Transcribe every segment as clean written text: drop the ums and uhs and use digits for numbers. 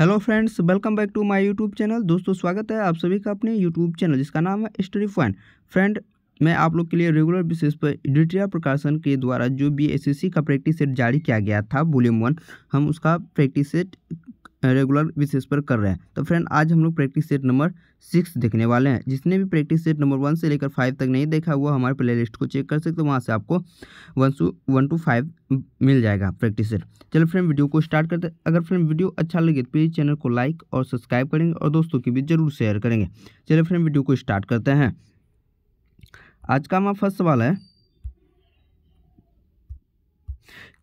Hello friends, welcome back to my YouTube channel. दोस्तों, स्वागत है आप सभी का अपने यूट्यूब चैनल जिसका नाम है स्टडी पॉइंट। फ्रेंड, मैं आप लोग के लिए रेगुलर बेसिस पर एडिटोरियल प्रकाशन के द्वारा जो भी एसएससी का प्रैक्टिस सेट जारी किया गया था वॉल्यूम 1, हम उसका प्रैक्टिस सेट रेगुलर बेसिस पर कर रहे हैं। तो फ्रेंड, आज हम लोग प्रैक्टिस सेट नंबर 6 देखने वाले हैं। जिसने भी प्रैक्टिस सेट नंबर 1 से लेकर 5 तक नहीं देखा हुआ हमारे प्ले लिस्ट को चेक कर सकते हो, वहाँ से आपको 1 to 5 मिल जाएगा प्रैक्टिस सेट। चलो फ्रेंड, वीडियो को स्टार्ट करते हैं। अगर फ्रेंड वीडियो अच्छा लगे तो प्लीज़ चैनल को लाइक और सब्सक्राइब करेंगे और दोस्तों के बीच जरूर शेयर करेंगे। चलिए फ्रेंड, वीडियो को स्टार्ट करते हैं। आज का हमारा फर्स्ट सवाल है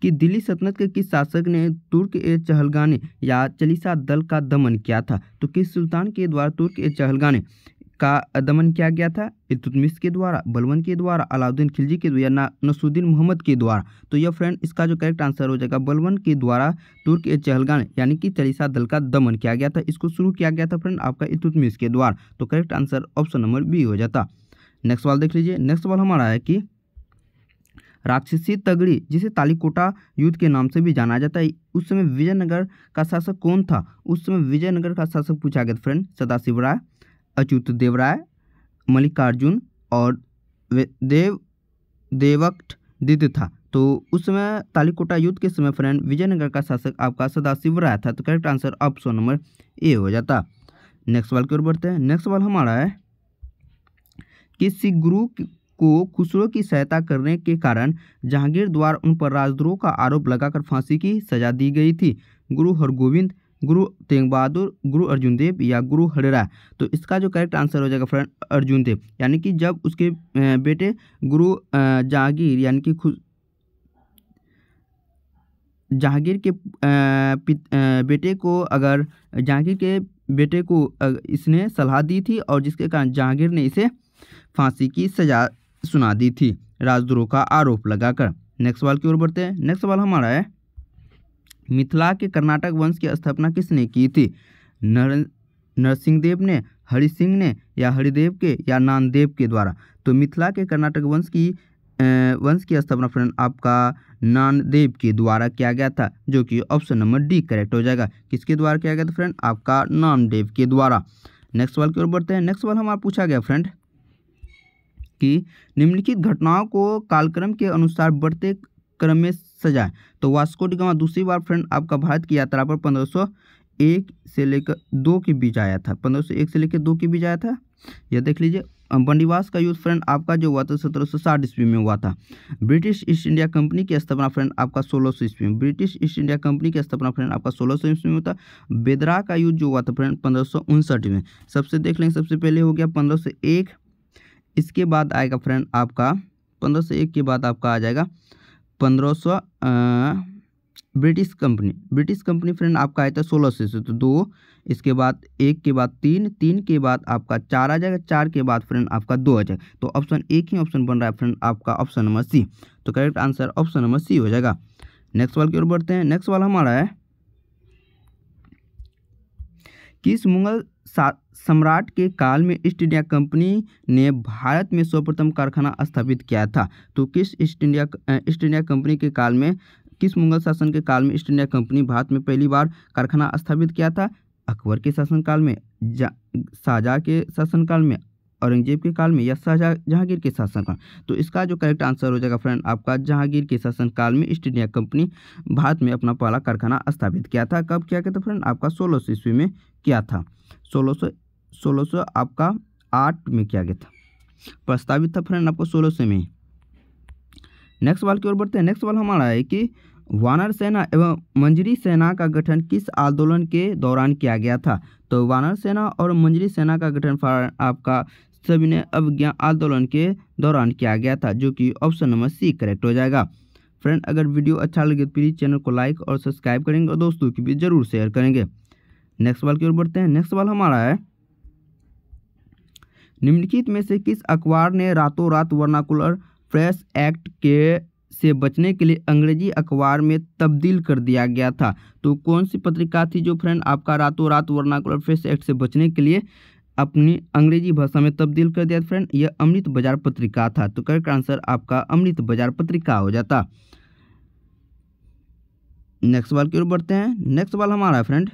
कि दिल्ली सल्तनत के किस शासक ने तुर्क ए चहलगाने या चालीसा दल का दमन किया था? तो किस सुल्तान के द्वारा तुर्क ए चहलगाने का दमन किया गया था? इल्तुतमिश के द्वारा, बलबन के द्वारा, अलाउद्दीन खिलजी के द्वारा या नसरुद्दीन मोहम्मद के द्वारा? तो यह फ्रेंड इसका जो करेक्ट आंसर हो जाएगा बलबन के द्वारा तुर्क ए चहलगाने यानी कि चालीसा दल का दमन किया गया था। इसको शुरू किया गया था फ्रेंड आपका इल्तुतमिश के द्वारा। तो correct answer option number B हो जाता। नेक्स्ट सवाल देख लीजिए। नेक्स्ट सवाल हमारा है कि राक्षसी तगड़ी जिसे तालीकोटा युद्ध के नाम से भी जाना जाता है, उस समय विजयनगर का शासक कौन था? उस समय विजयनगर का शासक पूछा गया फ्रेंड सदाशिव राय, अच्युत देव राय, मल्लिकार्जुन और देवक्त द्वितीय था। तो उस समय तालीकोटा युद्ध के समय फ्रेंड विजयनगर का शासक आपका सदाशिव राय था। तो correct answer option number A हो जाता। नेक्स्ट सवाल की ओर बढ़ते हैं। नेक्स्ट सवाल हमारा है कि सिख गुरु को खुसरो की सहायता करने के कारण जहांगीर द्वारा उन पर राजद्रोह का आरोप लगाकर फांसी की सजा दी गई थी। गुरु हरगोविंद, गुरु तेग बहादुर, गुरु अर्जुन देव या गुरु हरिराय? तो इसका जो करेक्ट आंसर हो जाएगा फ्रेंड अर्जुन देव, यानी कि जब उसके बेटे गुरु जहांगीर यानी कि जहांगीर के बेटे को अगर जहांगीर के बेटे को इसने सलाह दी थी और जिसके कारण जहांगीर ने इसे फांसी की सजा सुना दी थी राजद्रोह का आरोप लगाकर। नेक्स्ट सवाल की ओर बढ़ते हैं। नेक्स्ट सवाल हमारा है मिथिला के कर्नाटक वंश की स्थापना किसने की थी? नरसिंह देव ने, हरि सिंह ने या हरिदेव के या नानदेव के द्वारा? तो मिथिला के कर्नाटक वंश की स्थापना फ्रेंड आपका नानदेव के द्वारा किया गया था, जो कि ऑप्शन नंबर डी करेक्ट हो जाएगा। किसके द्वारा किया गया था फ्रेंड? आपका नानदेव के द्वारा। नेक्स्ट सवाल की ओर बढ़ते हैं। नेक्स्ट सवाल हमारा पूछा गया फ्रेंड कि निम्नलिखित घटनाओं को कालक्रम के अनुसार बढ़ते क्रम में सजाएं। तो वास्को डी गामा दूसरी बार फ्रेंड आपका भारत की यात्रा पर 1501 से लेकर 2 के बीच आया था। 1501 से लेकर 2 के बीच आया था। यह देख लीजिए। बंदीवास का युद्ध फ्रेंड आपका जो हुआ था 1760 ईस्वी में हुआ था। ब्रिटिश ईस्ट इंडिया कंपनी की स्थापना फ्रेंड आपका 1600 ईस्वी में। ब्रिटिश ईस्ट इंडिया कंपनी की स्थापना फ्रेंड आपका 1600 ईस्वी में होता। बेदरा का युद्ध जो हुआ था फ्रेंड 1559 में। सबसे देख लेंगे, सबसे पहले हो गया 1501, इसके बाद आएगा फ्रेंड आपका 1501 के बाद आपका आ जाएगा 1500 ब्रिटिश कंपनी फ्रेंड आपका आया था 1600 से, तो 2, इसके बाद 1 के बाद 3, 3 के बाद आपका 4 आ जाएगा, 4 के बाद फ्रेंड आपका 2 आ जाएगा। तो ऑप्शन एक ही ऑप्शन बन रहा है फ्रेंड आपका ऑप्शन नंबर सी। तो correct answer option number C हो जाएगा। नेक्स्ट सवाल की ओर बढ़ते हैं। नेक्स्ट सवाल हमारा है किस मुगल सम्राट के काल में ईस्ट इंडिया कंपनी ने भारत में सर्वप्रथम कारखाना स्थापित किया था? तो किस ईस्ट इंडिया कंपनी के काल में, किस मुगल शासन के काल में ईस्ट इंडिया कंपनी भारत में पहली बार कारखाना स्थापित किया था? अकबर के शासनकाल में, शाहजहाँ के शासनकाल में, औरंगजेब के काल में या जहांगीर के शासनकाल? तो इसका जो करेक्ट आंसर हो जाएगा फ्रेंड आपका जहांगीर के शासनकाल में ईस्ट इंडिया कंपनी भारत में अपना पहला कारखाना स्थापित किया था। कब किया गया था फ्रेंड? आपका 1600 ईस्वी में किया था। 1600 आपका 8 में किया गया था, प्रस्तावित था फ्रेंड आपको 1600 में। नेक्स्ट सवाल की ओर बढ़ते हैं। नेक्स्ट सवाल हमारा है कि वानर सेना एवं मंजरी सेना का गठन किस आंदोलन के दौरान किया गया था? तो वानर सेना और मंजरी सेना का गठन आपका सविनय अवज्ञा आंदोलन के दौरान किया गया था, जो कि ऑप्शन नंबर सी करेक्ट हो जाएगा। फ्रेंड, अगर वीडियो अच्छा लगे तो प्लीज़ चैनल को लाइक और सब्सक्राइब करेंगे और दोस्तों के बीच जरूर शेयर करेंगे। नेक्स्ट सवाल की ओर बढ़ते हैं। नेक्स्ट सवाल हमारा है निम्नलिखित में से किस अखबार ने रातों रात वर्नाकुलर प्रेस एक्ट के से बचने के लिए अंग्रेजी अखबार में तब्दील कर दिया गया था? तो कौन सी पत्रिका थी जो फ्रेंड आपका रातों रात वर्नाकुलर प्रेस एक्ट से बचने के लिए अपनी अंग्रेजी भाषा में तब्दील कर दिया फ्रेंड? यह अमृत बाजार पत्रिका था। तो करेक्ट आंसर आपका अमृत बाजार पत्रिका हो जाता। नेक्स्ट सवाल की ओर बढ़ते हैं। नेक्स्ट सवाल हमारा है फ्रेंड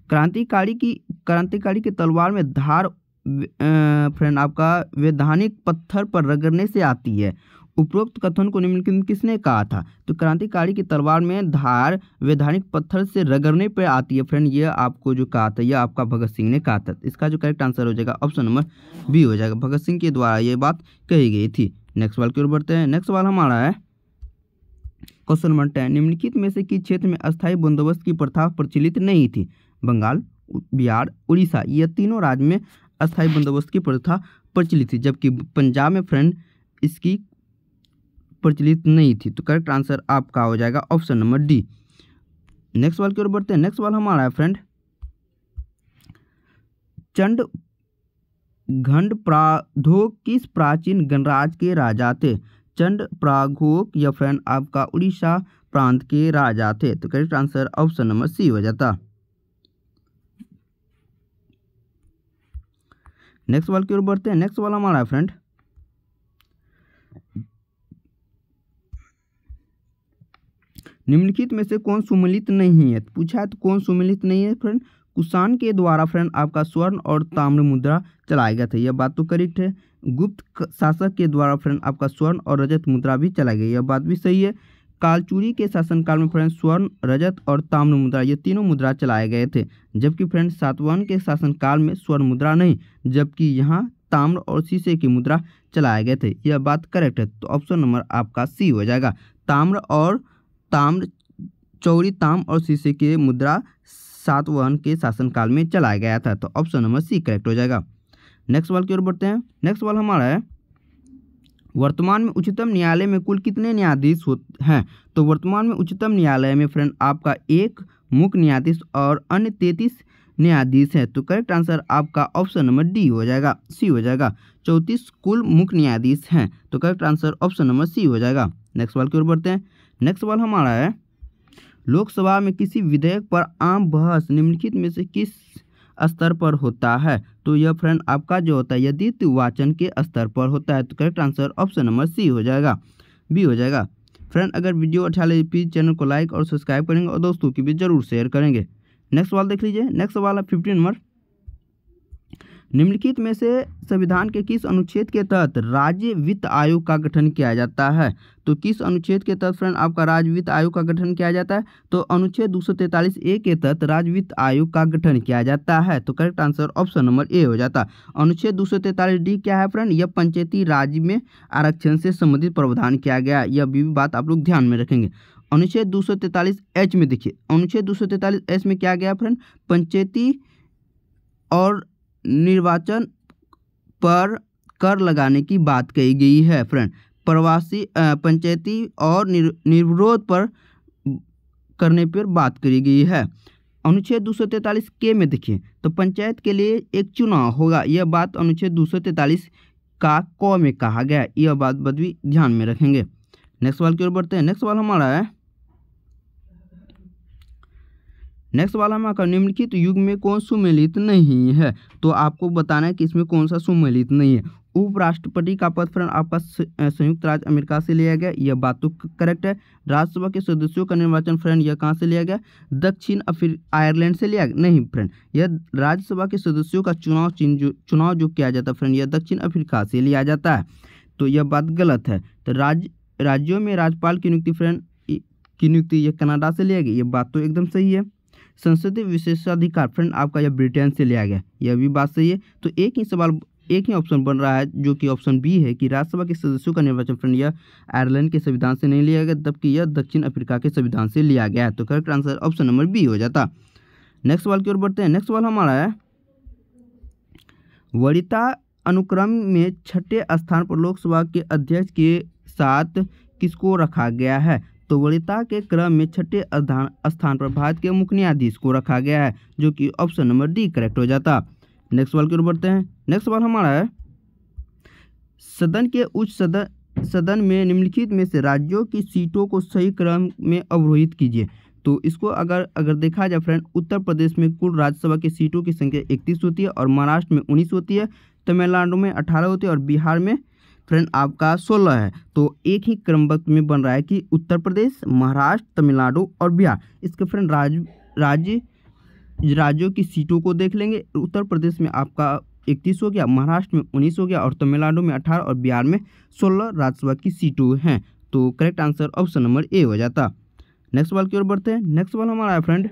क्रांतिकारी की तलवार में धार फ्रेंड आपका वैधानिक पत्थर पर रगड़ने से आती है। उपरोक्त कथन को निम्नलिखित में किसने कहा था? तो क्रांतिकारी की तलवार में धार वैधानिक पत्थर से रगड़ने पर आती है फ्रेंड, ये आपको जो कहा था यह आपका भगत सिंह ने कहा था। इसका जो करेक्ट आंसर हो जाएगा ऑप्शन नंबर बी हो जाएगा, भगत सिंह के द्वारा ये बात कही गई थी। नेक्स्ट सवाल की ओर बढ़ते हैं। नेक्स्ट सवाल हमारा है क्वेश्चन नंबर 10, निम्नलिखित में से किस क्षेत्र में अस्थायी बंदोबस्त की प्रथा प्रचलित नहीं थी? बंगाल, बिहार, उड़ीसा, यह तीनों राज्य में अस्थायी बंदोबस्त की प्रथा प्रचलित थी, जबकि पंजाब में फ्रेंड इसकी प्रचलित नहीं थी। तो करेक्ट आंसर आपका हो जाएगा ऑप्शन नंबर डी। नेक्स्ट सवाल की ओर बढ़ते हैं। नेक्स्ट सवाल हमारा है फ्रेंड, चंड घंड प्राघोक किस प्राचीन गणराज्य के राजा थे? चंड प्राघोक या फ्रेंड आपका उड़ीसा प्रांत के राजा थे। तो correct answer option number C हो जाता। नेक्स्ट सवाल की ओर बढ़ते हैं। नेक्स्ट सवाल हमारा है फ्रेंड, निम्नलिखित में से कौन सुमेलित नहीं है? पूछा है तो कौन सुमेलित नहीं है फ्रेंड? कुषाण के द्वारा फ्रेंड आपका स्वर्ण और ताम्र मुद्रा चलाया गया था, यह बात तो करेक्ट है। गुप्त शासक के द्वारा फ्रेंड आपका स्वर्ण और रजत मुद्रा भी चलाई गई, यह बात भी सही है। कालचूरी के शासनकाल में फ्रेंड स्वर्ण, रजत और ताम्र मुद्रा ये तीनों मुद्रा चलाए गए थे, जबकि फ्रेंड सातवाहन के शासनकाल में स्वर्ण मुद्रा नहीं, जबकि यहाँ ताम्र और शीशे की मुद्रा चलाए गए थे, यह बात करेक्ट है। तो ऑप्शन नंबर आपका सी हो जाएगा। ताम्र चौड़ी ताम्र और शीशे की मुद्रा सातवाहन के शासनकाल में चलाया गया था, तो ऑप्शन नंबर सी करेक्ट हो जाएगा। नेक्स्ट सवाल की ओर बढ़ते हैं। नेक्स्ट सवाल हमारा है, वर्तमान में उच्चतम न्यायालय में कुल कितने न्यायाधीश हैं? तो वर्तमान में उच्चतम न्यायालय में फ्रेंड आपका एक मुख्य न्यायाधीश और अन्य 33 न्यायाधीश हैं, तो करेक्ट आंसर आपका ऑप्शन नंबर डी हो जाएगा, सी हो जाएगा। 34 कुल मुख्य न्यायाधीश हैं, तो correct answer option number C हो जाएगा। नेक्स्ट सवाल की ओर बढ़ते हैं। नेक्स्ट सवाल हमारा है, लोकसभा में किसी विधेयक पर आम बहस निम्नलिखित में से किस स्तर पर होता है? तो यह फ्रेंड आपका जो होता है यह द्वितीय वाचन के स्तर पर होता है, तो correct answer option number C हो जाएगा, बी हो जाएगा। फ्रेंड अगर वीडियो अच्छा लगे प्लीज चैनल को लाइक और सब्सक्राइब करेंगे और दोस्तों की भी जरूर शेयर करेंगे। नेक्स्ट सवाल देख लीजिए। नेक्स्ट सवाल है 15 नंबर, निम्नलिखित में से संविधान के किस अनुच्छेद के तहत राज्य वित्त आयोग का गठन किया जाता है? तो किस अनुच्छेद के तहत फ्रेंड आपका राज्य वित्त आयोग का गठन किया जाता है? तो अनुच्छेद 243A के तहत राज्य वित्त आयोग का गठन किया जाता है, तो correct answer option number A हो जाता। अनुच्छेद 243D क्या है फ्रेंड? यह पंचायती राज में आरक्षण से संबंधित प्रावधान किया गया, यह भी बात आप लोग ध्यान में रखेंगे। अनुच्छेद 243H में देखिए, अनुच्छेद 243H में क्या गया फ्रेंड? पंचायती और निर्वाचन पर कर लगाने की बात कही गई है फ्रेंड। प्रवासी पंचायती और निर्विरोध पर करने पर बात करी गई है। अनुच्छेद 243K में देखिए तो पंचायत के लिए एक चुनाव होगा, यह बात अनुच्छेद 243 का क में कहा गया, यह बात भी ध्यान में रखेंगे। नेक्स्ट सवाल की ओर बढ़ते हैं। नेक्स्ट सवाल हमारा है, नेक्स्ट सवाल हमारा निम्नलिखित युग में कौन सुमेलित नहीं है? तो आपको बताना है कि इसमें कौन सा सुमेलित नहीं है। उपराष्ट्रपति का पद फ्रेंड आपका संयुक्त राज्य अमेरिका से लिया गया, यह बात तो करेक्ट है। राज्यसभा के सदस्यों का निर्वाचन फ्रेंड यह कहाँ से लिया गया? दक्षिण आयरलैंड से लिया गया, नहीं फ्रेंड, यह राज्यसभा के सदस्यों का चुनाव जो किया जाता है फ्रेंड यह दक्षिण अफ्रीका से लिया जाता है, तो यह बात गलत है। तो राज्यों में राज्यपाल की नियुक्ति यह कनाडा से लिया गया, यह बात तो एकदम सही है। संसदीय विशेषाधिकार फ्रेंड आपका यह ब्रिटेन से लिया गया, यह भी बात सही है। तो एक ही ऑप्शन बन रहा है जो कि ऑप्शन बी है कि राज्यसभा के सदस्यों का निर्वाचन फ्रेंड यह आयरलैंड के संविधान से नहीं लिया गया, जबकि यह दक्षिण अफ्रीका के संविधान से लिया गया है, तो correct answer option number B हो जाता। नेक्स्ट सवाल की ओर बढ़ते हैं। नेक्स्ट सवाल हमारा है, वरीयता अनुक्रम में 6ठे स्थान पर लोकसभा के अध्यक्ष के साथ किसको रखा गया है? तो वरीयता के क्रम में 6ठे स्थान पर भारत के मुख्य न्यायाधीश को रखा गया है, जो कि ऑप्शन नंबर डी करेक्ट हो जाता। नेक्स्ट सवाल की ओर बढ़ते हैं। नेक्स्ट सवाल हमारा है, सदन के उच्च सदन में निम्नलिखित में से राज्यों की सीटों को सही क्रम में अवरोहित कीजिए। तो इसको अगर देखा जाए फ्रेंड, उत्तर प्रदेश में कुल राज्यसभा की सीटों की संख्या 31 होती है और महाराष्ट्र में 19 होती है, तमिलनाडु में 18 होती है और बिहार में फ्रेंड आपका 16 है। तो एक ही क्रमबद्ध में बन रहा है कि उत्तर प्रदेश, महाराष्ट्र, तमिलनाडु और बिहार, इसके फ्रेंड राज्य राज्यों की सीटों को देख लेंगे। उत्तर प्रदेश में आपका 31 हो गया, महाराष्ट्र में 19 हो गया और तमिलनाडु में 18 और बिहार में 16 राज्यसभा की सीटों हैं। तो correct answer option number A हो जाता। नेक्स्ट सवाल की ओर बढ़ते हैं। नेक्स्ट सवाल हमारा है फ्रेंड,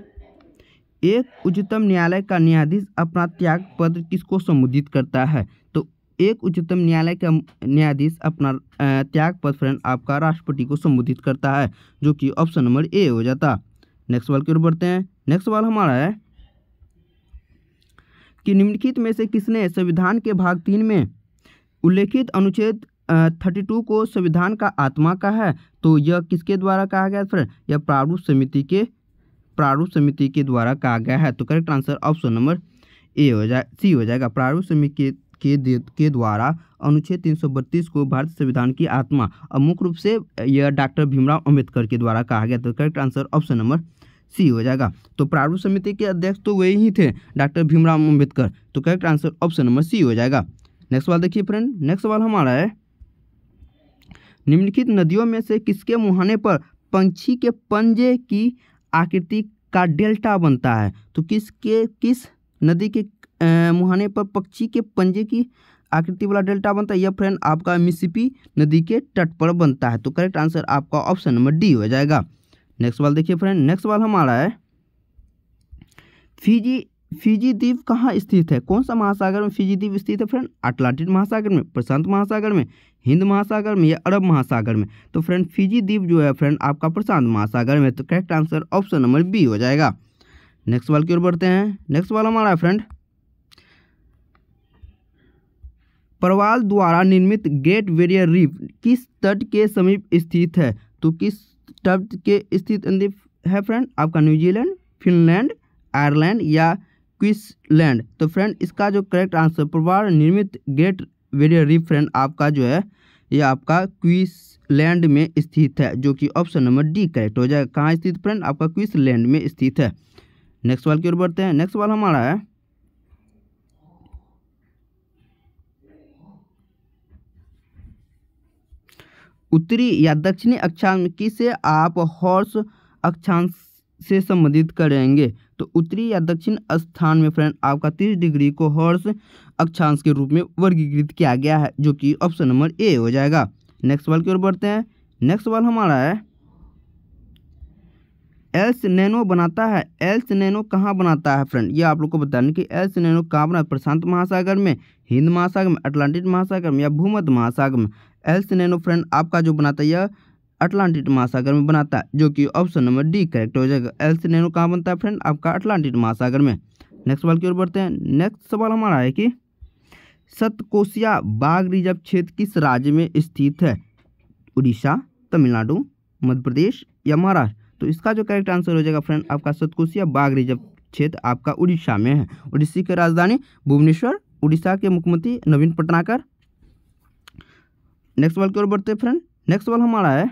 एक उच्चतम न्यायालय का न्यायाधीश अपना त्याग पत्र किसको संबोधित करता है? तो एक उच्चतम न्यायालय का न्यायाधीश अपना त्याग पत्र फ्रेंड आपका राष्ट्रपति को संबोधित करता है, जो कि ऑप्शन नंबर ए हो जाता। नेक्स्ट सवाल की ओर बढ़ते हैं। नेक्स्ट सवाल हमारा है कि निम्नलिखित में से किसने संविधान के भाग 3 में उल्लेखित अनुच्छेद 32 को संविधान का आत्मा कहा है? तो यह किसके द्वारा कहा गया फ्रेंड? यह प्रारूप समिति के द्वारा कहा गया है। तो correct answer option number C हो जाएगा। प्रारूप समिति के द्वारा अनुच्छेद 332 को भारतीय संविधान की आत्मा और मुख्य रूप से यह डॉक्टर भीमराव अंबेडकर के द्वारा कहा गया। तो correct answer option number C हो जाएगा। तो प्रारूप समिति के अध्यक्ष तो वही ही थे, डॉक्टर भीमराव अंबेडकर। तो correct answer option number C हो जाएगा। नेक्स्ट सवाल देखिए फ्रेंड। नेक्स्ट सवाल हमारा है, निम्नलिखित नदियों में से किसके मुहाने पर पंछी के पंजे की आकृति का डेल्टा बनता है? तो किस नदी के मुहाने पर पक्षी के पंजे की आकृति वाला डेल्टा बनता है? यह फ्रेंड आपका मिसिसिपी नदी के तट पर बनता है। तो करेक्ट आंसर आपका ऑप्शन नंबर डी हो जाएगा। नेक्स्ट सवाल देखिए फ्रेंड। नेक्स्ट सवाल हमारा है, फिजी द्वीप कहाँ स्थित है? कौन सा महासागर में फिजी द्वीप स्थित है फ्रेंड? अटलांटिक महासागर में, प्रशांत महासागर में, हिंद महासागर में या अरब महासागर में? तो फ्रेंड फिजी द्वीप जो है फ्रेंड आपका प्रशांत महासागर में। तो correct answer option number B हो जाएगा। नेक्स्ट सवाल की ओर बढ़ते हैं। नेक्स्ट सवाल हमारा है फ्रेंड, परवाल द्वारा निर्मित ग्रेट बैरियर रीफ किस तट के समीप स्थित है? तो किस तट के स्थित है फ्रेंड? आपका न्यूजीलैंड, फिनलैंड, आयरलैंड या क्वींसलैंड? तो फ्रेंड इसका जो करेक्ट आंसर परवाल निर्मित ग्रेट बैरियर रीफ फ्रेंड आपका जो है ये आपका क्वींसलैंड में स्थित है, जो कि ऑप्शन नंबर डी करेक्ट हो जाएगा। कहाँ स्थित फ्रेंड? आपका क्वींसलैंड में स्थित है। नेक्स्ट सवाल की ओर बढ़ते हैं। नेक्स्ट सवाल हमारा है, उत्तरी या दक्षिणी अक्षांश में किसे आप हॉर्स अक्षांश से संबंधित करेंगे? तो उत्तरी या दक्षिण स्थान में फ्रेंड आपका 30 डिग्री को हॉर्स अक्षांश के रूप में वर्गीकृत किया गया है, जो कि ऑप्शन नंबर ए हो जाएगा। नेक्स्ट सवाल की ओर बढ़ते हैं। नेक्स्ट सवाल हमारा है, एल्स नैनो बनाता है। एल्स नैनो कहाँ बनाता है फ्रेंड? ये आप लोग को बताने कि एल्स नैनो कहाँ बनाता है? प्रशांत महासागर में, हिंद महासागर में, अटलांटिक महासागर में या भूमध्य महासागर में? एल्स नैनो फ्रेंड आपका जो बनाता है यह अटलांटिक महासागर में बनाता है, जो कि ऑप्शन नंबर डी करेक्ट हो जाएगा। एल्स नैनो कहाँ बनता है फ्रेंड? आपका अटलांटिक महासागर में। नेक्स्ट सवाल की ओर बढ़ते हैं। नेक्स्ट सवाल हमारा है कि सतकोशिया बाघ रिजर्व क्षेत्र किस राज्य में स्थित है? उड़ीसा, तमिलनाडु, मध्य प्रदेश या महाराष्ट्र? तो इसका जो करेक्ट आंसर हो जाएगा फ्रेंड आपका सतकोशिया बाघ रिजर्व क्षेत्र आपका उड़ीसा में है। उड़ीसा की राजधानी भुवनेश्वर, उड़ीसा के मुख्यमंत्री नवीन पटनायक। नेक्स्ट सवाल की ओर बढ़ते हैं फ्रेंड। नेक्स्ट सवाल हमारा है,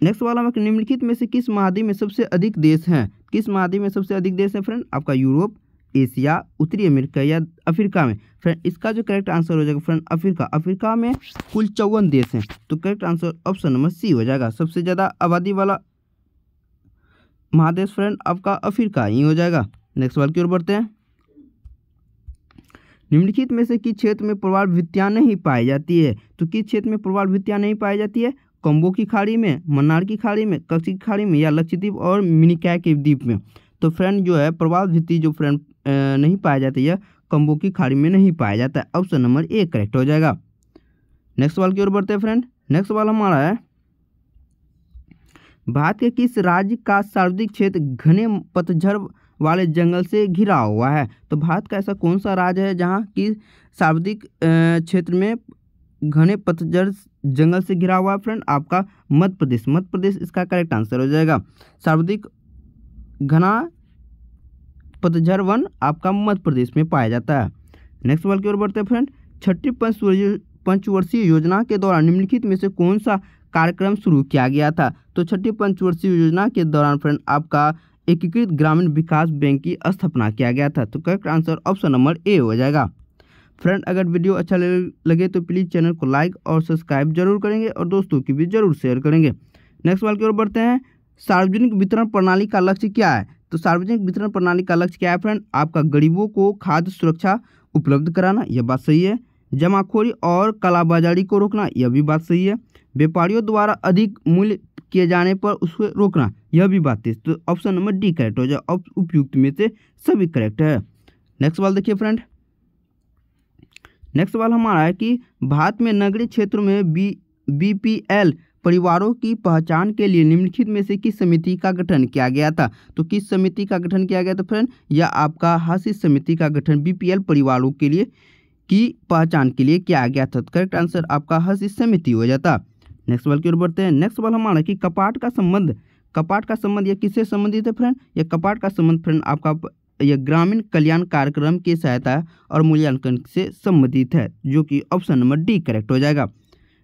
नेक्स्ट सवाल हमारा निम्नलिखित में से किस महाद्वीप में सबसे अधिक देश हैं? किस महाद्वीप में सबसे अधिक देश है फ्रेंड? आपका यूरोप, एशिया, उत्तरी अमेरिका या अफ्रीका में? फ्रेंड इसका जो करेक्ट आंसर हो जाएगा फ्रेंड अफ्रीका। अफ्रीका में कुल 54 देश हैं। तो correct answer option number C हो जाएगा। सबसे ज़्यादा आबादी वाला महादेश फ्रेंड आपका अफ्रीका ही हो जाएगा। नेक्स्ट सवाल की ओर बढ़ते हैं। निम्नलिखित में से किस क्षेत्र में प्रवाल भित्तियां नहीं पाई जाती है? तो किस क्षेत्र में प्रवाल भित्तियां नहीं पाई जाती है? कंबो की खाड़ी में, मन्नार की खाड़ी में, कच्छ की खाड़ी में या लक्षद्वीप और मिनिकॉय के द्वीप में? तो फ्रेंड जो है प्रवाल भित्ति जो फ्रेंड नहीं पाया जाती है कंबो की खाड़ी में नहीं पाया जाता है। ऑप्शन नंबर ए करेक्ट हो जाएगा। नेक्स्ट सवाल की ओर बढ़ते हैं फ्रेंड। नेक्स्ट सवाल हमारा है, भारत के किस राज्य का सर्वाधिक क्षेत्र घने पतझड़ वाले जंगल से घिरा हुआ है? तो भारत का ऐसा कौन सा राज्य है जहाँ की सर्वाधिक क्षेत्र में घने पतझड़ जंगल से घिरा हुआ है फ्रेंड? आपका मध्य प्रदेश। मध्य प्रदेश इसका करेक्ट आंसर हो जाएगा। सर्वाधिक घना पतझड़ वन आपका मध्य प्रदेश में पाया जाता है। नेक्स्ट सवाल की ओर बढ़ते हैं फ्रेंड। छठी पंचवर्षीय योजना के दौरान निम्नलिखित में से कौन सा कार्यक्रम शुरू किया गया था? तो छठी पंचवर्षीय योजना के दौरान फ्रेंड आपका एकीकृत ग्रामीण विकास बैंक की स्थापना किया गया था। तो correct answer option number A हो जाएगा। फ्रेंड अगर वीडियो अच्छा लगे तो प्लीज़ चैनल को लाइक और सब्सक्राइब जरूर करेंगे और दोस्तों की भी जरूर शेयर करेंगे। नेक्स्ट सवाल की ओर बढ़ते हैं। सार्वजनिक वितरण प्रणाली का लक्ष्य क्या है? तो सार्वजनिक वितरण प्रणाली का लक्ष्य क्या है फ्रेंड? आपका गरीबों को खाद्य सुरक्षा उपलब्ध कराना, यह बात सही है। जमाखोरी और कालाबाजारी को रोकना, यह भी बात सही है। व्यापारियों द्वारा अधिक मूल्य किए जाने पर उसको रोकना, यह भी बात है। तो ऑप्शन नंबर डी करेक्ट हो जाए। उपयुक्त में से सभी करेक्ट है। नेक्स्ट सवाल देखिए फ्रेंड। नेक्स्ट सवाल हमारा है कि भारत में नगरीय क्षेत्रों में बीपीएल परिवारों की पहचान के लिए निम्नलिखित में से किस समिति का गठन किया गया था? तो किस समिति का गठन किया गया था फ्रेंड? यह आपका हासिस समिति का गठन बीपीएल परिवारों के लिए की पहचान के लिए किया गया था। तो करेक्ट आंसर आपका हासिस समिति हो जाता। नेक्स्ट सवाल की ओर बढ़ते हैं। नेक्स्ट सवाल हमारा कि कपाट का संबंध यह किससे संबंधित है फ्रेंड? यह कपाट का संबंध फ्रेंड आपका यह ग्रामीण कल्याण कार्यक्रम की सहायता और मूल्यांकन से संबंधित है, जो कि ऑप्शन नंबर डी करेक्ट हो जाएगा।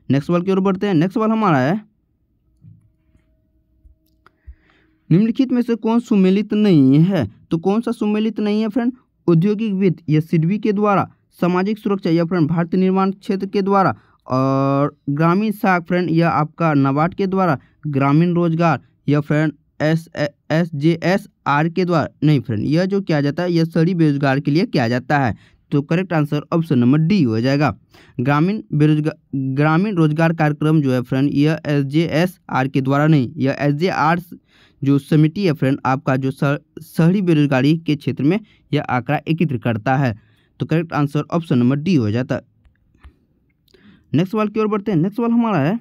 नेक्स्ट सवाल की ओर बढ़ते हैं। नेक्स्ट सवाल हमारा है निम्नलिखित में से कौन सुमेलित नहीं है? तो कौन सा सुमेलित नहीं है फ्रेंड? औद्योगिक वित्त यह सिडबी के द्वारा, सामाजिक सुरक्षा यह फ्रेंड भारतीय निर्माण क्षेत्र के द्वारा, और ग्रामीण साख फ्रेंड यह आपका नाबार्ड के द्वारा, ग्रामीण रोजगार यह फ्रेंड SJSR के द्वारा नहीं फ्रेंड, यह जो किया जाता है यह शहरी बेरोजगार के लिए किया जाता है। तो correct answer option number D हो जाएगा। ग्रामीण रोजगार कार्यक्रम जो है फ्रेंड यह SJSR के द्वारा नहीं, यह SJR जो समिति है फ्रेंड आपका जो शहरी बेरोजगारी के क्षेत्र में यह आंकड़ा एकत्रित करता है। तो correct answer option number D हो जाता है। नेक्स्ट सवाल की ओर बढ़ते हैं। नेक्स्ट सवाल हमारा है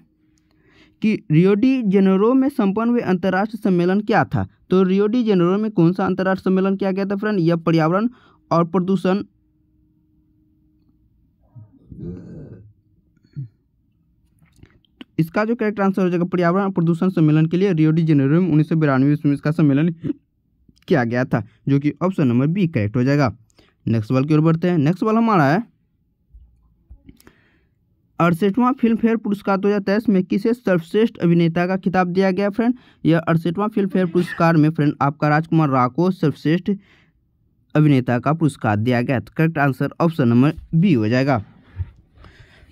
कि रियो डी जेनेरो में संपन्न हुए अंतर्राष्ट्रीय सम्मेलन क्या था? तो रियो डी जेनेरो में कौन सा अंतर्राष्ट्रीय सम्मेलन किया गया था फ्रेंड? यह पर्यावरण और प्रदूषण इसका जो करेक्ट आंसर हो जाएगा पर्यावरण और प्रदूषण सम्मेलन के लिए रियो डी जेनेरो में 1992 में इसका सम्मेलन किया गया था, जो कि ऑप्शन नंबर बी करेक्ट हो जाएगा। नेक्स्ट सवाल की ओर बढ़ते हैं। नेक्स्ट सवाल हमारा है 68वां फिल्म फेयर पुरस्कार 2023 में किसे सर्वश्रेष्ठ अभिनेता का खिताब दिया गया फ्रेंड? यह 68वां फिल्म फेयर पुरस्कार में फ्रेंड आपका राजकुमार राव को सर्वश्रेष्ठ अभिनेता का पुरस्कार दिया गया। तो correct answer option number B हो जाएगा।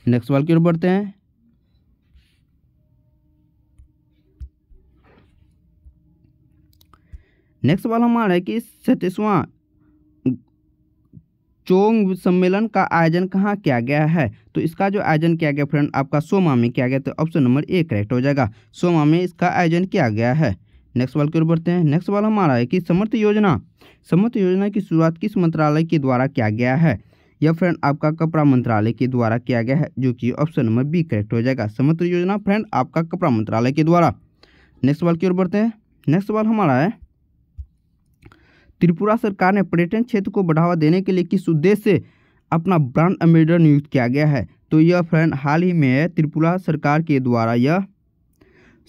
नेक्स्ट सवाल की ओर बढ़ते हैं। नेक्स्ट सवाल हमारा है कि 37वां चोंग सम्मेलन का आयोजन कहाँ किया गया है? तो इसका जो आयोजन किया गया फ्रेंड आपका सोमा में किया गया। तो ऑप्शन नंबर ए करेक्ट हो जाएगा। सोमा में इसका आयोजन किया गया है। नेक्स्ट सवाल की ओर बढ़ते हैं। नेक्स्ट सवाल हमारा है कि समर्थ योजना की शुरुआत किस मंत्रालय के द्वारा किया गया है? यह फ्रेंड आपका कपड़ा मंत्रालय के द्वारा किया गया है, जो कि ऑप्शन नंबर बी करेक्ट हो जाएगा। समर्थ योजना फ्रेंड आपका कपड़ा मंत्रालय के द्वारा। नेक्स्ट सवाल की ओर बढ़ते हैं। नेक्स्ट सवाल हमारा है त्रिपुरा सरकार ने पर्यटन क्षेत्र को बढ़ावा देने के लिए किस उद्देश्य से अपना ब्रांड एम्बेसडर नियुक्त किया गया है? तो यह फ्रेंड हाल ही में त्रिपुरा सरकार के द्वारा यह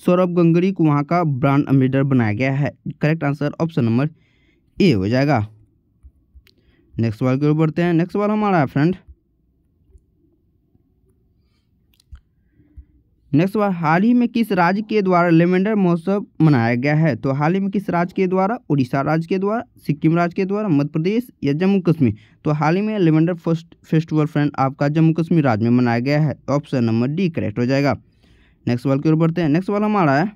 सौरभ गंगरी को वहाँ का ब्रांड एम्बेसडर बनाया गया है। Correct answer option number A हो जाएगा। नेक्स्ट सवाल की ओर बढ़ते हैं। नेक्स्ट सवाल हमारा है फ्रेंड नेक्स्ट सवाल हाल ही में किस राज्य के द्वारा लेवेंडर महोत्सव मनाया गया है? तो हाल ही में किस राज्य के द्वारा? उड़ीसा राज्य के द्वारा, सिक्किम राज्य के द्वारा, मध्य प्रदेश या जम्मू कश्मीर? तो हाल ही में लेवेंडर फेस्टिवल फ्रेंड आपका जम्मू कश्मीर राज्य में मनाया गया है। ऑप्शन नंबर डी करेक्ट हो जाएगा। नेक्स्ट सवाल की ओर बढ़ते हैं। नेक्स्ट सवाल हमारा है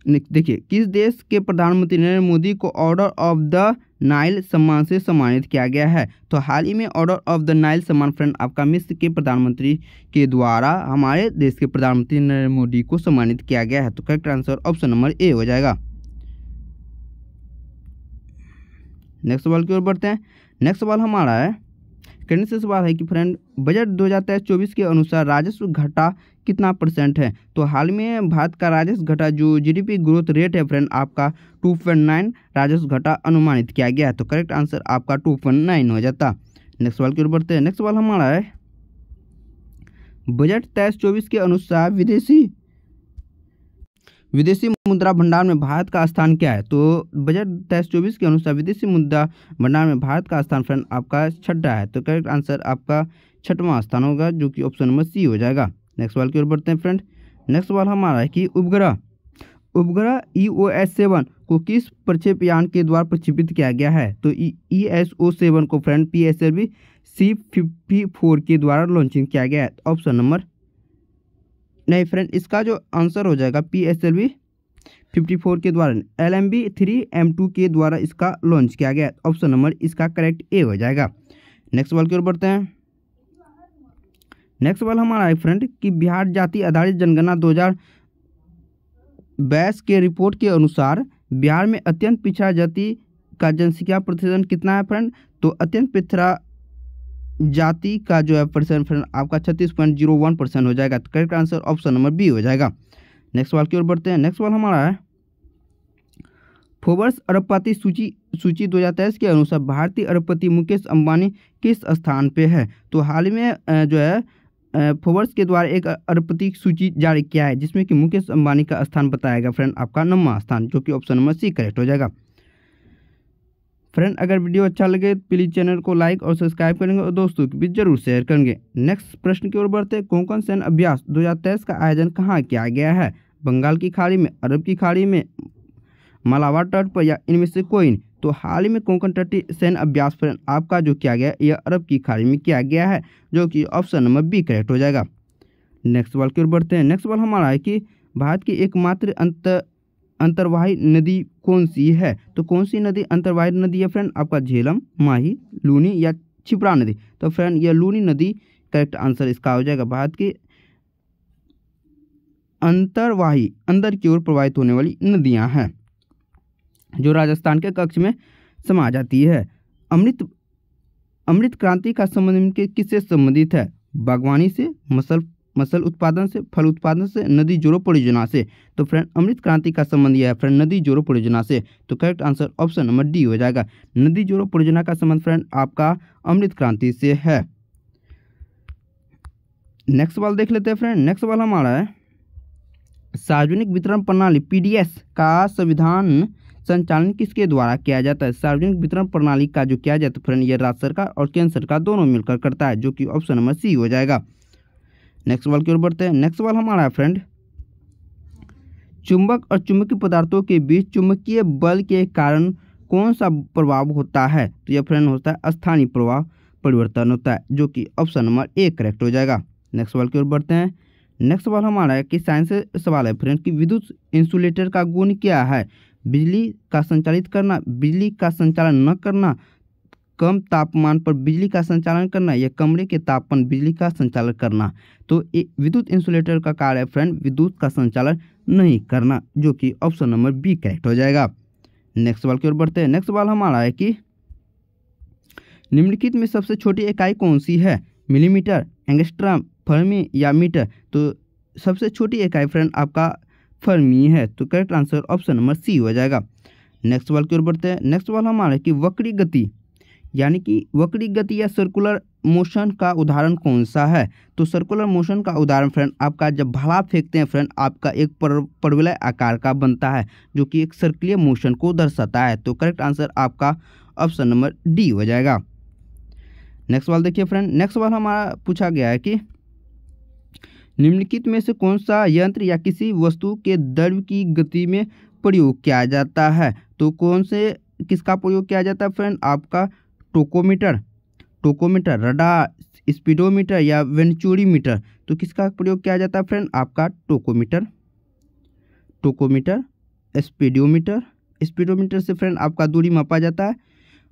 देखिए किस देश के प्रधानमंत्री नरेंद्र मोदी को ऑर्डर ऑफ द नाइल सम्मान से सम्मानित किया गया है? तो हाल ही में ऑर्डर ऑफ द नाइल सम्मान फ्रेंड आपका मिस्र के प्रधानमंत्री के द्वारा हमारे देश के प्रधानमंत्री नरेंद्र मोदी को सम्मानित किया गया है। तो correct answer option number A हो जाएगा। नेक्स्ट सवाल की ओर बढ़ते हैं। नेक्स्ट सवाल हमारा है करने से सवाल है कि फ्रेंड बजट 2023-24 के अनुसार राजस्व घटा कितना % है? तो हाल में भारत का राजस्व घटा जो जीडीपी ग्रोथ रेट है फ्रेंड आपका 2.9 राजस्व घटा अनुमानित किया गया है। तो करेक्ट आंसर आपका 2.9 हो जाता। नेक्स्ट सवाल की ओर बढ़ते हैं। नेक्स्ट सवाल हमारा है बजट 23-24 के अनुसार विदेशी मुद्रा भंडार में भारत का स्थान क्या है? तो बजट 23-24 के अनुसार विदेशी मुद्रा भंडार में भारत का स्थान फ्रेंड आपका 6वां है। तो करेक्ट आंसर आपका 6वां स्थान होगा, जो कि ऑप्शन नंबर सी हो जाएगा। नेक्स्ट सवाल की ओर बढ़ते हैं फ्रेंड। नेक्स्ट सवाल हमारा है कि उपग्रह EOS-7 को किस प्रक्षेपयान के द्वारा प्रक्षेपित किया गया है? तो ESO-7 को फ्रेंड PSLV C-54 के द्वारा लॉन्चिंग किया गया है। ऑप्शन नंबर नहीं फ्रेंड, इसका जो आंसर हो जाएगा PSLV 54 के द्वारा LMB-3M2 के द्वारा इसका लॉन्च किया गया। ऑप्शन नंबर इसका करेक्ट ए हो जाएगा। नेक्स्ट सवाल की ओर बढ़ते हैं। नेक्स्ट सवाल हमारा है फ्रेंड कि बिहार जाति आधारित जनगणना 2022 के रिपोर्ट के अनुसार बिहार में अत्यंत पिछड़ा जाति का जनसंख्या प्रतिशत कितना है फ्रेंड? तो अत्यंत पिछड़ा जाति का जो है परसेंट फ्रेंड आपका 36.01% हो जाएगा। तो correct answer option number B हो जाएगा। नेक्स्ट सवाल की ओर बढ़ते हैं। नेक्स्ट सवाल हमारा है फोर्ब्स अरबपति सूची 2023 के अनुसार भारतीय अरबपति मुकेश अंबानी किस स्थान पे है? तो हाल ही में जो है फोर्ब्स के द्वारा एक अरबपति सूची जारी किया है जिसमें कि मुकेश अंबानी का स्थान बताया गया फ्रेंड आपका 9वां स्थान, जो कि ऑप्शन नंबर सी करेक्ट हो जाएगा। फ्रेंड अगर वीडियो अच्छा लगे तो प्लीज़ चैनल को लाइक और सब्सक्राइब करेंगे और दोस्तों के बीच जरूर शेयर करेंगे। नेक्स्ट प्रश्न की ओर बढ़ते हैं। कोंकण सैन्य अभ्यास 2023 का आयोजन कहाँ किया गया है? बंगाल की खाड़ी में, अरब की खाड़ी में, मालाबार तट पर या इनमें से कोई नहीं? तो हाल ही में कोंकण तटीय सैन्य अभ्यास फ्रेंड आपका जो किया गया यह अरब की खाड़ी में किया गया है, जो कि ऑप्शन नंबर बी करेक्ट हो जाएगा। नेक्स्ट सवाल की ओर बढ़ते हैं। नेक्स्ट सवाल हमारा है कि भारत की एकमात्र अंतर्वाही नदी कौन सी है? तो कौन सी नदी अंतर्वाही नदी है फ्रेंड? आपका झेलम, माही, लूनी या छिपरा नदी? तो फ्रेंड यह लूनी नदी करेक्ट आंसर इसका हो जाएगा। भारत की अंतर्वाही अंदर की ओर प्रवाहित होने वाली नदियां हैं जो राजस्थान के कक्ष में समा जाती है। अमृत क्रांति का संबंध किससे संबंधित है? बागवानी से, मसल उत्पादन से, फल उत्पादन से, नदी जोड़ो परियोजना से? तो फ्रेंड अमृत क्रांति का संबंध यह है फ्रेंड नदी जोड़ो परियोजना से। तो correct answer option number D हो जाएगा। नदी जोड़ो परियोजना का संबंध फ्रेंड आपका अमृत क्रांति से है। नेक्स्ट सवाल देख लेते हैं फ्रेंड। नेक्स्ट सवाल हमारा है सार्वजनिक वितरण प्रणाली PDS का संविधान संचालन किसके द्वारा किया जाता है? सार्वजनिक वितरण प्रणाली का जो किया जाता है फ्रेंड ये राज्य सरकार और केंद्र सरकार दोनों मिलकर करता है, जो कि ऑप्शन नंबर सी हो जाएगा। नेक्स्ट सवाल की ओर बढ़ते हैं। नेक्स्ट सवाल हमारा है फ्रेंड चुंबक और चुंबकीय पदार्थों के बीच चुंबकीय बल के कारण कौन सा प्रभाव होता है? तो यह फ्रेंड होता है स्थानीय प्रभाव परिवर्तन होता है, जो कि ऑप्शन नंबर ए करेक्ट हो जाएगा। नेक्स्ट सवाल की ओर बढ़ते हैं। नेक्स्ट सवाल हमारा है कि साइंस से सवाल है फ्रेंड कि विद्युत इंसुलेटर का गुण क्या है? बिजली का संचालित करना, बिजली का संचालन न करना, कम तापमान पर बिजली का संचालन करना या कमरे के तापमान बिजली का संचालन करना? तो विद्युत इंसुलेटर का कार्य है फ्रेंड विद्युत का संचालन नहीं करना, जो कि ऑप्शन नंबर बी करेक्ट हो जाएगा। नेक्स्ट सवाल की ओर बढ़ते हैं। नेक्स्ट सवाल हमारा है कि निम्नलिखित में सबसे छोटी इकाई कौन सी है? मिलीमीटर, एंगस्ट्रॉम, फर्मी या मीटर? तो सबसे छोटी इकाई फ्रेंड आपका फर्मी है। तो correct answer option number C हो जाएगा। नेक्स्ट सवाल की ओर बढ़ते हैं। नेक्स्ट सवाल हमारा है कि वक्री गति यानी कि वक्री गति या सर्कुलर मोशन का उदाहरण कौन सा है? तो सर्कुलर मोशन का उदाहरण फ्रेंड आपका जब भाला फेंकते हैं फ्रेंड आपका एक परवलय आकार का बनता है, जो कि एक सर्कुलर मोशन को दर्शाता है। तो करेक्ट आंसर आपका ऑप्शन नंबर डी हो जाएगा। नेक्स्ट सवाल देखिए फ्रेंड। नेक्स्ट सवाल हमारा पूछा गया है कि निम्नलिखित में से कौन सा यंत्र या किसी वस्तु के द्रव्य की गति में प्रयोग किया जाता है? तो कौन से किसका प्रयोग किया जाता है फ्रेंड? आपका टोकोमीटर, रडार, स्पीडोमीटर या वेंचुरीमीटर? तो किसका प्रयोग किया जाता है फ्रेंड? आपका टोकोमीटर, स्पीडोमीटर से फ्रेंड आपका दूरी मापा जाता है,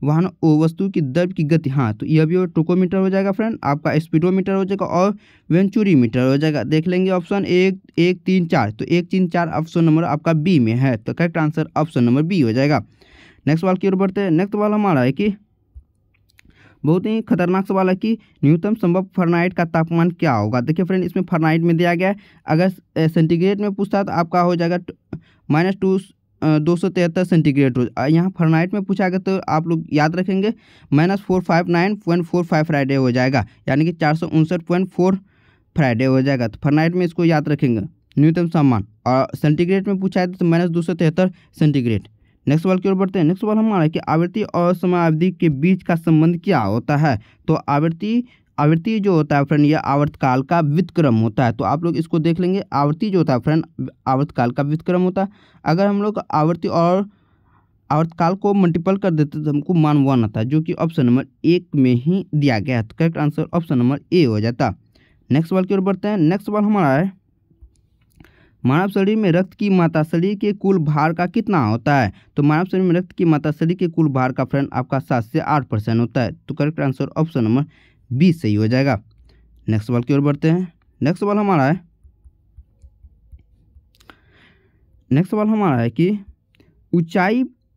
वाहन वस्तु की द्रव्य की गति। हाँ, तो यह भी टोकोमीटर हो जाएगा फ्रेंड आपका, स्पीडोमीटर हो जाएगा और वेंचुरीमीटर हो जाएगा। देख लेंगे ऑप्शन 1, 3, 4। तो 1, 3, 4 ऑप्शन नंबर आपका बी में है। तो correct answer option number B हो जाएगा। नेक्स्ट सवाल की ओर बढ़ते हैं। नेक्स्ट सवाल हमारा है कि बहुत ही खतरनाक सवाल है कि न्यूनतम संभव फ़ारेनहाइट का तापमान क्या होगा? देखिए फ्रेंड इसमें फ़ारेनहाइट में दिया गया है, अगर सेंटीग्रेड में पूछता तो आपका हो जाएगा -273 सेंटीग्रेड। यहाँ फ़ारेनहाइट में पूछा गया तो आप लोग याद रखेंगे -459.45 फ्राइडे हो जाएगा, यानी कि 459.4 फ्राइडे हो जाएगा। तो फ़ारेनहाइट में इसको याद रखेंगे न्यूनतम तापमान, और सेंटीग्रेड में पूछा है तो -273 सेंटीग्रेड। नेक्स्ट सवाल की ओर बढ़ते हैं। नेक्स्ट सवाल हमारा है कि आवृत्ति और समयावधि के बीच का संबंध क्या होता है? तो आवृत्ति जो होता है फ्रेंड यह आवर्तकाल का व्युत्क्रम होता है। तो आप लोग इसको देख लेंगे, आवृत्ति जो होता है फ्रेंड आवर्तकाल का व्युत्क्रम होता है। अगर हम लोग आवृत्ति और आवर्तकाल को मल्टीपल कर देते तो हमको मान 1 आता है, जो कि ऑप्शन नंबर 1 में ही दिया गया है। तो correct answer option number A हो जाता। नेक्स्ट सवाल की ओर बढ़ते हैं। नेक्स्ट सवाल हमारा है मानव शरीर में रक्त की मात्रा शरीर के कुल भार का कितना होता है? तो मानव शरीर में रक्त की मात्रा शरीर के कुल भार का फ्रेंड आपका 7 से 8% होता है। तो करेक्ट आंसर ऑप्शन नंबर 20 सही हो जाएगा। नेक्स्ट सवाल की ओर बढ़ते हैं। नेक्स्ट सवाल हमारा है कि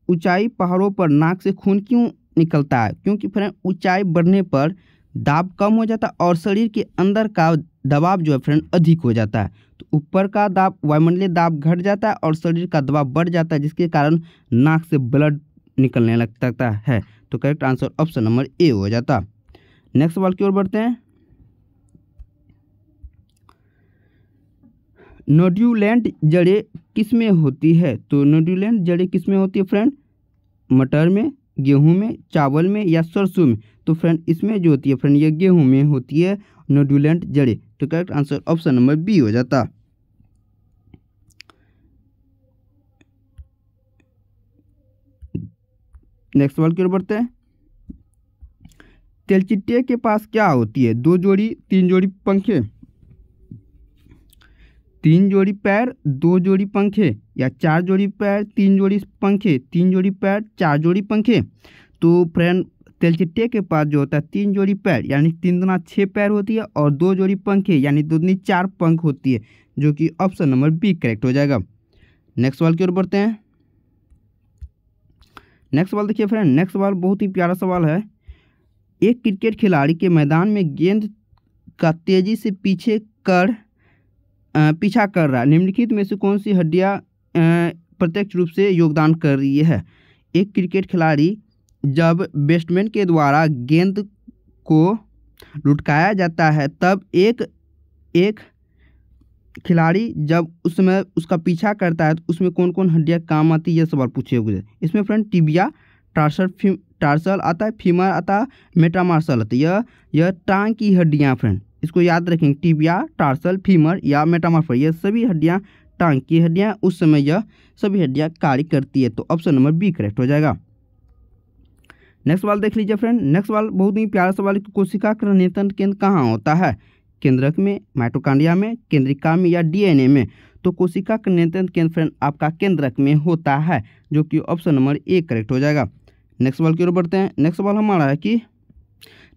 ऊंचाई पहाड़ों पर नाक से खून क्यों निकलता है? क्योंकि फ्रेंड ऊंचाई बढ़ने पर दाब कम हो जाता है और शरीर के अंदर का दबाव जो है फ्रेंड अधिक हो जाता है। तो ऊपर का दाब वायुमंडलीय दाब घट जाता है और शरीर का दबाव बढ़ जाता है, जिसके कारण नाक से ब्लड निकलने लगता है। तो correct answer option number A हो जाता। नेक्स्ट सवाल की ओर बढ़ते हैं। नोड्यूलेंट जड़ें किसमें होती है? तो नोड्यूलेंट जड़ें किसमें होती है फ्रेंड? मटर में, गेहूं में, चावल में या सरसों में? तो फ्रेंड इसमें जो होती है फ्रेंड ये गेहूं में होती है नोड्यूलेंट जड़ें। तो correct answer option number B हो जाता। नेक्स्ट सवाल की ओर बढ़ते हैं। तेलचिट्टे के पास क्या होती है? 2 जोड़ी, 3 जोड़ी पंखे, 3 जोड़ी पैर, 2 जोड़ी पंखे या 4 जोड़ी पैर, 3 जोड़ी पंखे, 3 जोड़ी पैर, 4 जोड़ी पंखे? तो फ्रेंड तेलचिट्टे के पास जो होता है 3 जोड़ी पैर यानी 3 दूना 6 पैर होती है और 2 जोड़ी पंखे यानी 2 दूनी 4 पंख होती है, जो कि ऑप्शन नंबर बी करेक्ट हो जाएगा। नेक्स्ट सवाल की ओर बढ़ते हैं। नेक्स्ट सवाल देखिए फ्रेंड, नेक्स्ट सवाल बहुत ही प्यारा सवाल है। एक क्रिकेट खिलाड़ी के मैदान में गेंद का तेजी से पीछा कर रहा है, निम्नलिखित में से कौन सी हड्डियां प्रत्यक्ष रूप से योगदान कर रही है? एक क्रिकेट खिलाड़ी जब बैट्समैन के द्वारा गेंद को लुढ़काया जाता है तब एक खिलाड़ी जब उसमें उसका पीछा करता है तो उसमें कौन कौन हड्डियां काम आती है, यह सवाल पूछे हुए। इसमें फ्रेंड टिबिया, टार्सल आता है, फीमर आता है, मेटामार्सल आता है। यह टांग की हड्डियां फ्रेंड, इसको याद रखेंगे। टिबिया, टार्सल, फीमर या मेटामार्सल, यह सभी हड्डियां टांग की हड्डियां, उस समय यह सभी हड्डियां कार्य करती है। तो ऑप्शन नंबर बी करेक्ट हो जाएगा। नेक्स्ट सवाल देख लीजिए फ्रेंड। नेक्स्ट सवाल बहुत ही प्यारा सवाल है। कोशिका का नियंत्रण केंद्र कहाँ होता है? केंद्रक में, माइटोकॉन्ड्रिया में, केंद्रिका में या डीएनए में? तो कोशिका का नियंत्रण केंद्र फ्रेंड आपका केंद्रक में होता है, जो कि ऑप्शन नंबर ए करेक्ट हो जाएगा। नेक्स्ट सवाल की ओर बढ़ते हैं। नेक्स्ट सवाल हमारा है कि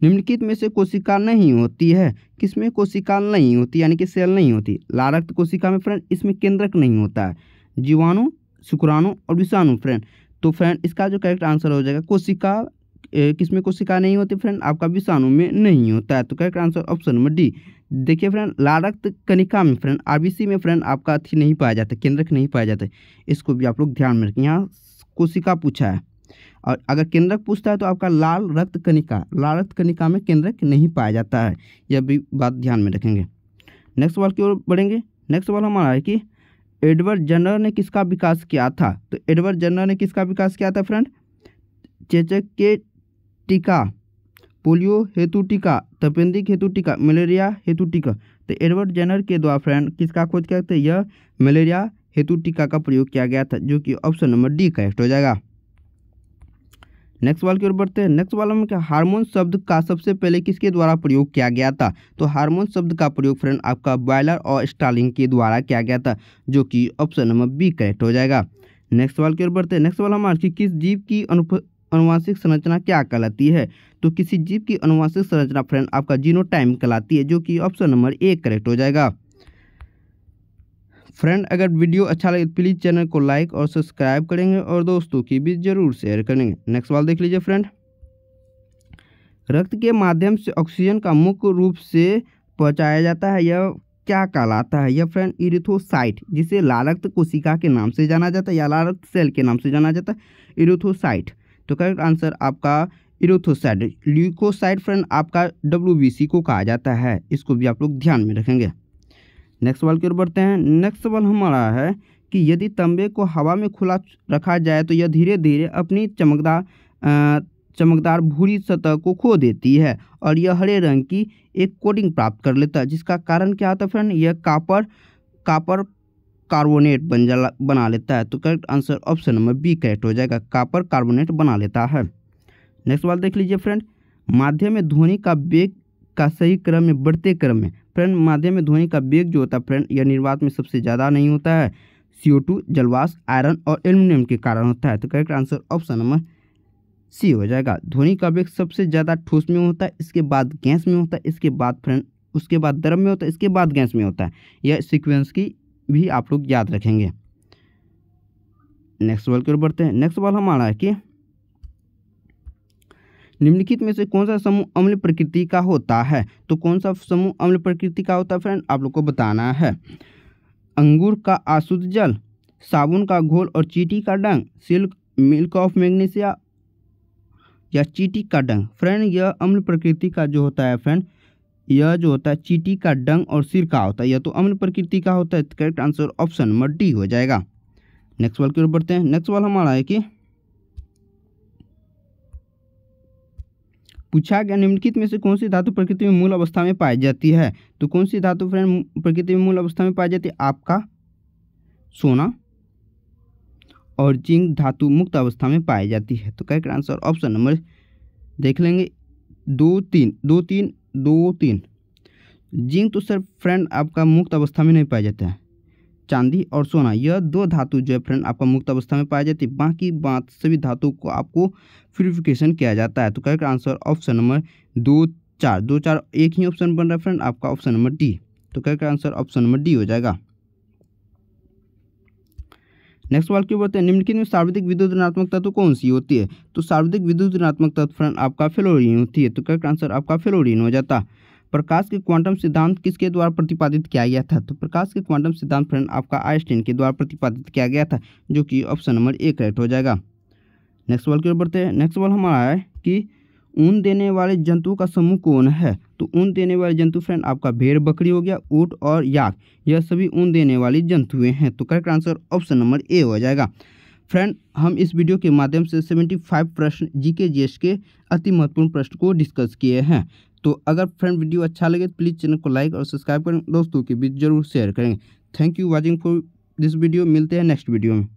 निम्नलिखित में से कोशिका नहीं होती है? किसमें कोशिका नहीं होती यानी कि सेल नहीं होती? लाल रक्त कोशिका में फ्रेंड इसमें केंद्रक नहीं होता है। जीवाणु, शुक्राणु और विषाणु फ्रेंड। तो फ्रेंड इसका जो करेक्ट आंसर हो जाएगा कोशिका किसमें कोशिका नहीं होती फ्रेंड? आपका विषाणु में नहीं होता है। तो correct answer option number D. देखिए फ्रेंड लाल रक्त कणिका में फ्रेंड आरबीसी में फ्रेंड आपका अथी नहीं पाया जाता, केंद्रक नहीं पाया जाता। इसको भी आप लोग ध्यान में रखें। यहाँ कोशिका पूछा है और अगर केंद्रक पूछता है तो आपका लाल रक्त कणिका में केंद्रक नहीं पाया जाता है, यह भी बात ध्यान में रखेंगे। नेक्स्ट सवाल की ओर बढ़ेंगे। नेक्स्ट सवाल हमारा है कि एडवर्ड जनर ने किसका विकास किया था? तो एडवर्ड जनर ने किसका विकास किया था फ्रेंड? चेचक के टीका, पोलियो हेतु टीका, तपेंदिक हेतु टीका, मलेरिया हेतु टीका। तो एडवर्ड जनर के द्वारा फ्रेंड किसका खोज किया था? यह मलेरिया हेतु टीका का प्रयोग किया गया था, जो कि ऑप्शन नंबर डी करेक्ट हो जाएगा। नेक्स्ट सवाल की ओर बढ़ते हैं। नेक्स्ट सवाल में क्या हार्मोन शब्द का सबसे पहले किसके द्वारा प्रयोग किया गया था? तो हार्मोन शब्द का प्रयोग फ्रेंड आपका बॉयलर और स्टार्लिंग के द्वारा किया गया था, जो कि ऑप्शन नंबर बी करेक्ट हो जाएगा। नेक्स्ट सवाल की ओर बढ़ते हैं। नेक्स्ट सवाल हमारे किस जीव की अनुवांशिक संरचना क्या कहलाती है? तो किसी जीव की अनुवांशिक संरचना फ्रेंड आपका जीनोटाइप कहलाती है, जो कि ऑप्शन नंबर ए करेक्ट हो जाएगा। फ्रेंड अगर वीडियो अच्छा लगे प्लीज़ चैनल को लाइक और सब्सक्राइब करेंगे और दोस्तों की भी जरूर शेयर करेंगे। नेक्स्ट सवाल देख लीजिए फ्रेंड। रक्त के माध्यम से ऑक्सीजन का मुख्य रूप से पहुंचाया जाता है, यह क्या कहलाता है? यह फ्रेंड इरिथ्रोसाइट, जिसे लाल रक्त कोशिका के नाम से जाना जाता है या लाल रक्त सेल के नाम से जाना जाता है, इरिथ्रोसाइट। तो करेक्ट आंसर आपका इरिथ्रोसाइट। ल्यूकोसाइट फ्रेंड आपका WBC को कहा जाता है, इसको भी आप लोग ध्यान में रखेंगे। नेक्स्ट सवाल की ओर बढ़ते हैं। नेक्स्ट सवाल हमारा है कि यदि तांबे को हवा में खुला रखा जाए तो यह धीरे धीरे अपनी चमकदार भूरी सतह को खो देती है और यह हरे रंग की एक कोटिंग प्राप्त कर लेता है, जिसका कारण क्या होता है फ्रेंड? यह कापर कार्बोनेट बना लेता है। तो correct answer option number B correct हो जाएगा, कापर कार्बोनेट बना लेता है। नेक्स्ट सवाल देख लीजिए फ्रेंड। माध्यम में ध्वनि का का सही क्रम में बढ़ते क्रम में फ्रेंड माध्यम में ध्वनि का वेग जो होता है फ्रेंड यह निर्वात में सबसे ज़्यादा नहीं होता है। CO2 जलवाष्प आयरन और एल्यूमिनियम के कारण होता है। तो correct answer option number C हो जाएगा। ध्वनि का वेग सबसे ज़्यादा ठोस में होता है, इसके बाद गैस में होता है, इसके बाद फ्रेंड उसके बाद द्रव में होता है, इसके बाद गैस में होता है। यह सीक्वेंस की भी आप लोग याद रखेंगे। नेक्स्ट सवाल की ओर बढ़ते हैं। नेक्स्ट सवाल हमारा है कि निम्नलिखित में से कौन सा समूह अम्ल प्रकृति का होता है। तो कौन सा समूह अम्ल प्रकृति का होता है फ्रेंड आप लोग को बताना है। अंगूर का अशुद्ध जल, साबुन का घोल और चींटी का डंक, सिल्क मिल्क ऑफ मैग्नीशिया या चींटी का डंक। फ्रेंड यह अम्ल प्रकृति का जो होता है फ्रेंड यह जो होता है चींटी का डंक और सिरका होता है, यह तो अम्ल प्रकृति का होता है। Correct answer option number D हो जाएगा। नेक्स्ट सवाल की ओर बढ़ते हैं। नेक्स्ट सवाल हमारा है कि पूछा गया निम्नलिखित में से कौन सी धातु प्रकृति में मूल अवस्था में पाई जाती है। तो कौन सी धातु फ्रेंड प्रकृति में मूल अवस्था में पाई जाती है। आपका सोना और जिंक धातु मुक्त अवस्था में पाई जाती है। तो करेक्ट आंसर ऑप्शन नंबर देख लेंगे 2 3 जिंक तो सर फ्रेंड आपका मुक्त अवस्था में नहीं पाया जाता है। चांदी और सोना यह दो धातु जो है फ्रेंड आपका मुक्त अवस्था में पाई जाती है। बाकी बात सभी धातु को आपको प्यूरिफिकेशन किया जाता है। तो करेक्ट आंसर ऑप्शन नंबर 2 4 एक ही ऑप्शन बन रहा है फ्रेंड आपका ऑप्शन नंबर डी। तो correct answer option number D हो जाएगा। नेक्स्ट सवाल क्यों बोलते हैं निम्नलिखित में सर्वाधिक विद्युत ऋणात्मक तत्व कौन सी होती है। तो सर्वाधिक विद्युत ऋणात्मक तत्व फ्रेंड आपका फ्लोरीन होती है। तो करेक्ट आंसर आपका फ्लोरीन हो जाता। प्रकाश के क्वांटम सिद्धांत किसके द्वारा प्रतिपादित किया गया था। तो प्रकाश के क्वांटम सिद्धांत फ्रेंड आपका आइंस्टाइन के द्वारा प्रतिपादित किया गया था, जो कि ऑप्शन नंबर ए करेक्ट हो जाएगा। नेक्स्ट सवाल की ओर बढ़ते हैं। नेक्स्ट सवाल हमारा है कि ऊन देने वाले जंतुओं का समूह कौन है। तो ऊन देने वाले जंतु फ्रेंड आपका भेड़ बकरी हो गया, ऊंट और याक, यह सभी ऊन देने वाली जंतुएं हैं। तो correct answer option number A हो जाएगा। फ्रेंड हम इस वीडियो के माध्यम से 75 प्रश्न GK GS के अति महत्वपूर्ण प्रश्न को डिस्कस किए हैं। तो अगर फ्रेंड वीडियो अच्छा लगे तो प्लीज़ चैनल को लाइक और सब्सक्राइब करें, दोस्तों के बीच जरूर शेयर करें। Thank you watching for this video. मिलते हैं नेक्स्ट वीडियो में।